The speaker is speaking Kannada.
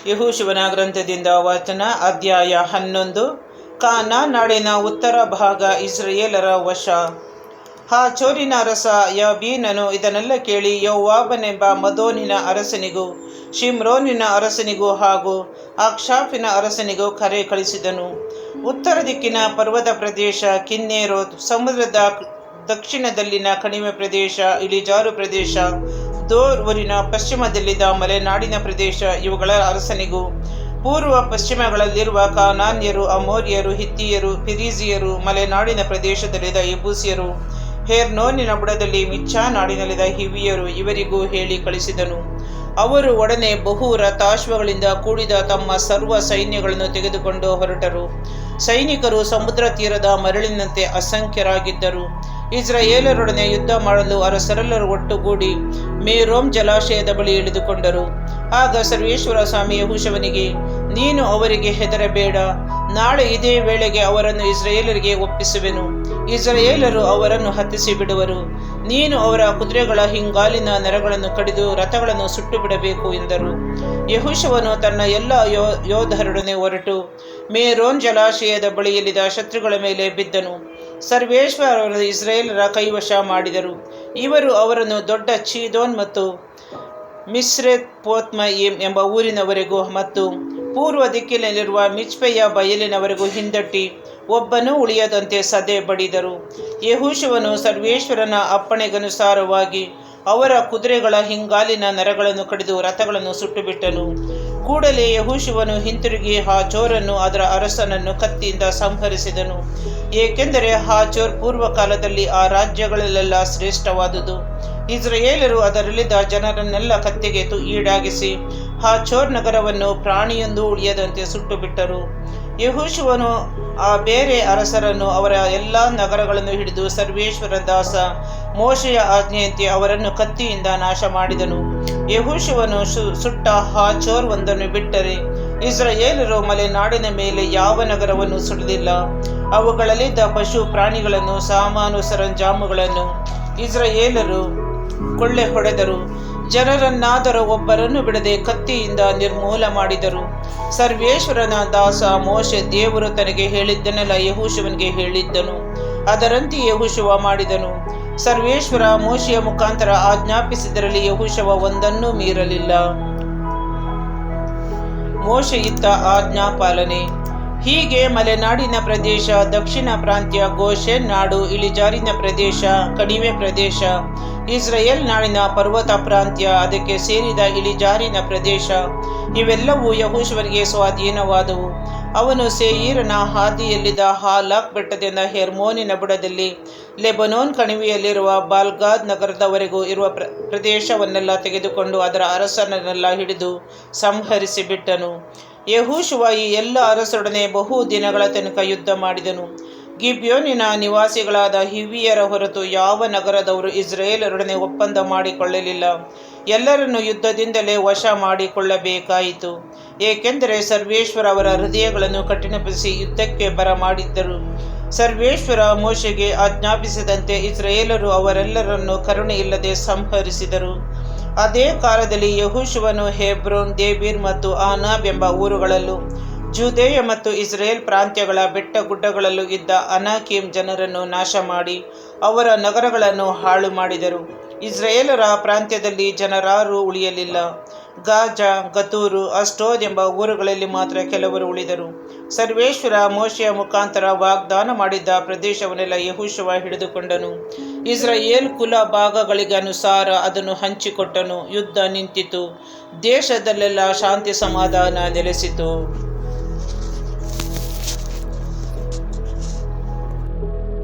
ಯೆಹೋಶುವನ ಗ್ರಂಥದಿಂದ ವಚನ ಅಧ್ಯಾಯ 11. ಕಾನಾನ್ ನಾಡಿನ ಉತ್ತರ ಭಾಗ ಇಸ್ರಾಯೇಲರ ವಶ. ಹಾಚೋರಿನ ಅರಸ ಯಾಬೀನನು ಇದನ್ನೆಲ್ಲ ಕೇಳಿ ಯೋವಾಬನೆಂಬ ಮದೋನಿನ ಅರಸನಿಗೂ ಶಿಮ್ರೋನಿನ ಅರಸನಿಗೂ ಹಾಗೂ ಅಕ್ಷಾಫಿನ ಅರಸನಿಗೂ ಕರೆ ಕಳಿಸಿದನು. ಉತ್ತರ ದಿಕ್ಕಿನ ಪರ್ವತ ಪ್ರದೇಶ, ಕಿನ್ನೇರೋತ್, ಸಮುದ್ರದ ದಕ್ಷಿಣದಲ್ಲಿನ ಕಣಿವೆ ಪ್ರದೇಶ, ಇಳಿಜಾರು ಪ್ರದೇಶ, ದೋರ್ ಊರಿನ ಪಶ್ಚಿಮದಲ್ಲಿದ್ದ ಮಲೆನಾಡಿನ ಪ್ರದೇಶ ಇವುಗಳ ಅರಸನಿಗೂ, ಪೂರ್ವ ಪಶ್ಚಿಮಗಳಲ್ಲಿರುವ ಕಾನಾನ್ಯರು, ಅಮೋರಿಯರು, ಹಿತ್ತಿಯರು, ಫೆರಿಜಿಯರು, ಮಲೆನಾಡಿನ ಪ್ರದೇಶದಲ್ಲಿದ್ದ ಯೆಬೂಸಿಯರು, ಹೆರ್ನೋನಿನ ಬುಡದಲ್ಲಿ ಮಿಚ್ಚಾ ನಾಡಿನಲ್ಲಿದ್ದ ಹಿವಿಯರು ಇವರಿಗೂ ಹೇಳಿ ಕಳಿಸಿದನು. ಅವರು ಒಡನೆ ಬಹು ರಥಾಶ್ವಗಳಿಂದ ಕೂಡಿದ ತಮ್ಮ ಸರ್ವ ಸೈನ್ಯಗಳನ್ನು ತೆಗೆದುಕೊಂಡು ಹೊರಟರು. ಸೈನಿಕರು ಸಮುದ್ರ ತೀರದ ಮರಳಿನಂತೆ ಅಸಂಖ್ಯರಾಗಿದ್ದರು. ಇಸ್ರಾಯೇಲರೊಡನೆ ಯುದ್ಧ ಮಾಡಲು ಅರಸರೆಲ್ಲರೂ ಒಟ್ಟುಗೂಡಿ ಮೇರೋಮ್ ಜಲಾಶಯದ ಬಳಿ ಇಳಿದುಕೊಂಡರು. ಆಗ ಸರ್ವೇಶ್ವರ ಸ್ವಾಮಿ ಯೆಹೋಶುವನಿಗೆ, ನೀನು ಅವರಿಗೆ ಹೆದರಬೇಡ, ನಾಳೆ ಇದೇ ವೇಳೆಗೆ ಅವರನ್ನು ಇಸ್ರಾಯೇಲರಿಗೆ ಒಪ್ಪಿಸುವೆನು. ಇಸ್ರಾಯೇಲರು ಅವರನ್ನು ಹತ್ತಿಸಿ ಬಿಡುವರು. ನೀನು ಅವರ ಕುದುರೆಗಳ ಹಿಂಗಾಲಿನ ನರಗಳನ್ನು ಕಡಿದು ರಥಗಳನ್ನು ಸುಟ್ಟು ಬಿಡಬೇಕು ಎಂದರು. ಯೆಹೋಶುವನು ತನ್ನ ಎಲ್ಲ ಯೋಧರೊಡನೆ ಹೊರಟು ಮೇರೋನ್ ಜಲಾಶಯದ ಬಳಿಯಲ್ಲಿದ್ದ ಶತ್ರುಗಳ ಮೇಲೆ ಬಿದ್ದನು. ಸರ್ವೇಶ್ವರರು ಇಸ್ರಾಯೇಲರ ಕೈವಶ ಮಾಡಿದರು. ಇವರು ಅವರನ್ನು ದೊಡ್ಡ ಚೀದೋನ್ ಮತ್ತು ಮಿಸ್ರೆತ್ ಪೋತ್ಮಯಿಮ್ ಎಂಬ ಊರಿನವರೆಗೂ ಮತ್ತು ಪೂರ್ವ ದಿಕ್ಕಿನಲ್ಲಿರುವ ಮಿಚ್ಪೆಯ ಬಯಲಿನವರೆಗೂ ಹಿಂದಟ್ಟಿ ಒಬ್ಬನೂ ಉಳಿಯದಂತೆ ಸದೆ ಬಡಿದರು. ಯೆಹೋಶುವನು ಸರ್ವೇಶ್ವರನ ಅಪ್ಪಣೆಗನುಸಾರವಾಗಿ ಅವರ ಕುದುರೆಗಳ ಹಿಂಗಾಲಿನ ನರಗಳನ್ನು ಕಡಿದು ರಥಗಳನ್ನು ಸುಟ್ಟುಬಿಟ್ಟನು. ಕೂಡಲೇ ಯೆಹೋಶುವನು ಹಿಂತಿರುಗಿ ಹಾಚೋರನ್ನು ಅದರ ಅರಸನನ್ನು ಕತ್ತಿಯಿಂದ ಸಂಹರಿಸಿದನು. ಏಕೆಂದರೆ ಹಾಚೋರ್ ಪೂರ್ವಕಾಲದಲ್ಲಿ ಆ ರಾಜ್ಯಗಳಲ್ಲೆಲ್ಲ ಶ್ರೇಷ್ಠವಾದುದು. ಇಸ್ರಾಯೇಲರು ಅದರಲ್ಲಿದ್ದ ಜನರನ್ನೆಲ್ಲ ಕತ್ತಿಗೆ ಈಡಾಗಿಸಿ ಹಾಚೋರ್ ನಗರವನ್ನು ಪ್ರಾಣಿಯೊಂದು ಉಳಿಯದಂತೆ ಸುಟ್ಟು ಬಿಟ್ಟರು. ಯೆಹೋಶುವನು ಆ ಬೇರೆ ಅರಸರನ್ನು ಅವರ ಎಲ್ಲ ನಗರಗಳನ್ನು ಹಿಡಿದು ಸರ್ವೇಶ್ವರ ದಾಸ ಮೋಶೆಯ ಆಜ್ಞೆಯಂತೆ ಅವರನ್ನು ಕತ್ತಿಯಿಂದ ನಾಶ ಮಾಡಿದನು. ಯೆಹೋಶುವನು ಸುಟ್ಟ ಹಾಚೋರ್ ಒಂದನ್ನು ಬಿಟ್ಟರೆ ಇಸ್ರಾಯೇಲರು ಮಲೆನಾಡಿನ ಮೇಲೆ ಯಾವ ನಗರವನ್ನು ಸುಡಲಿಲ್ಲ. ಅವುಗಳಲ್ಲಿದ್ದ ಪಶು ಪ್ರಾಣಿಗಳನ್ನು, ಸಾಮಾನು ಸರಂಜಾಮುಗಳನ್ನು ಇಸ್ರಾಯೇಲರು ಕೊಳ್ಳೆ ಹೊಡೆದರು. ಜನರನ್ನಾದರೂ ಒಬ್ಬರನ್ನು ಬಿಡದೆ ಕತ್ತಿಯಿಂದ ನಿರ್ಮೂಲ ಮಾಡಿದರು. ಸರ್ವೇಶ್ವರನ ದಾಸ ಮೋಶೆ ದೇವರು ತನಗೆ ಹೇಳಿದ್ದನ್ನೆಲ್ಲ ಯೆಹೋಶುವನಿಗೆ ಹೇಳಿದ್ದನು. ಅದರಂತೆ ಯೆಹೋಶುವ ಮಾಡಿದನು. ಸರ್ವೇಶ್ವರ ಮೋಶೆಯ ಮುಖಾಂತರ ಆಜ್ಞಾಪಿಸಿದರಲ್ಲಿ ಯೆಹೋಶುವ ಒಂದನ್ನೂ ಮೀರಲಿಲ್ಲ. ಮೋಶೆ ಇತ್ತ ಆಜ್ಞಾಪಾಲನೆ. ಹೀಗೆ ಮಲೆನಾಡಿನ ಪ್ರದೇಶ, ದಕ್ಷಿಣ ಪ್ರಾಂತ್ಯ, ಗೋಷೆನ್ ನಾಡು, ಇಳಿಜಾರಿನ ಪ್ರದೇಶ, ಕಣಿವೆ ಪ್ರದೇಶ, ಇಸ್ರಾಯೇಲ್ ನಾಡಿನ ಪರ್ವತ ಪ್ರಾಂತ್ಯ, ಅದಕ್ಕೆ ಸೇರಿದ ಇಳಿಜಾರಿನ ಪ್ರದೇಶ ಇವೆಲ್ಲವೂ ಯೆಹೋಶುವನಿಗೆ ಸ್ವಾಧೀನವಾದವು. ಅವನು ಸೇಯೀರನ ಹಾದಿಯಲ್ಲಿದ್ದ ಹಾಲಾಕ್ ಬೆಟ್ಟದಿಂದ ಹೆರ್ಮೋನಿನ ಬುಡದಲ್ಲಿ ಲೆಬನೋನ್ ಕಣಿವೆಯಲ್ಲಿರುವ ಬಾಲ್ಗಾದ್ ನಗರದವರೆಗೂ ಇರುವ ಪ್ರದೇಶವನ್ನೆಲ್ಲ ತೆಗೆದುಕೊಂಡು ಅದರ ಅರಸನನ್ನೆಲ್ಲ ಹಿಡಿದು ಸಂಹರಿಸಿಬಿಟ್ಟನು. ಯೆಹೋಶುವ ಈ ಎಲ್ಲ ಅರಸರೊಡನೆ ಬಹು ದಿನಗಳ ತನಕ ಯುದ್ಧ ಮಾಡಿದನು. ಗಿಬ್ಯೋನಿನ ನಿವಾಸಿಗಳಾದ ಹಿವಿಯರ ಹೊರತು ಯಾವ ನಗರದವರು ಇಸ್ರಾಯೇಲರೊಡನೆ ಒಪ್ಪಂದ ಮಾಡಿಕೊಳ್ಳಲಿಲ್ಲ. ಎಲ್ಲರನ್ನು ಯುದ್ಧದಿಂದಲೇ ವಶ ಮಾಡಿಕೊಳ್ಳಬೇಕಾಯಿತು. ಏಕೆಂದರೆ ಸರ್ವೇಶ್ವರ ಅವರ ಹೃದಯಗಳನ್ನು ಕಠಿಣಪಡಿಸಿ ಯುದ್ಧಕ್ಕೆ ಬರಮಾಡಿದ್ದರು. ಸರ್ವೇಶ್ವರ ಮೋಶೆಗೆ ಆಜ್ಞಾಪಿಸಿದಂತೆ ಇಸ್ರಾಯೇಲರು ಅವರೆಲ್ಲರನ್ನು ಕರುಣೆಯಿಲ್ಲದೆ ಸಂಹರಿಸಿದರು. ಅದೇ ಕಾಲದಲ್ಲಿ ಯೆಹೋಶುವನು ಹೆಬ್ರೋನ್, ದೇಬೀರ್ ಮತ್ತು ಆನಾಬ್ ಎಂಬ ಊರುಗಳಲ್ಲೂ ಜುದೇಯ ಮತ್ತು ಇಸ್ರಾಯೇಲ್ ಪ್ರಾಂತ್ಯಗಳ ಬೆಟ್ಟ ಗುಡ್ಡಗಳಲ್ಲೂ ಇದ್ದ ಅನಾಕೀಮ್ ಜನರನ್ನು ನಾಶ ಮಾಡಿ ಅವರ ನಗರಗಳನ್ನು ಹಾಳು ಮಾಡಿದರು. ಇಸ್ರಾಯೇಲರ ಪ್ರಾಂತ್ಯದಲ್ಲಿ ಜನರಾರೂ ಉಳಿಯಲಿಲ್ಲ. ಗಾಜಾ, ಗತೂರು, ಅಷ್ಟೋದ್ ಎಂಬ ಊರುಗಳಲ್ಲಿ ಮಾತ್ರ ಕೆಲವರು ಉಳಿದರು. ಸರ್ವೇಶ್ವರ ಮೋಶೆಯ ಮುಖಾಂತರ ವಾಗ್ದಾನ ಮಾಡಿದ್ದ ಪ್ರದೇಶವನ್ನೆಲ್ಲ ಯೆಹೋಶುವ ಹಿಡಿದುಕೊಂಡನು. ಇಸ್ರಾಯೇಲ್ ಕುಲ ಭಾಗಗಳಿಗನುಸಾರ ಅದನ್ನು ಹಂಚಿಕೊಟ್ಟನು. ಯುದ್ಧ ನಿಂತಿತು. ದೇಶದಲ್ಲೆಲ್ಲ ಶಾಂತಿ ಸಮಾಧಾನ ನೆಲೆಸಿತು.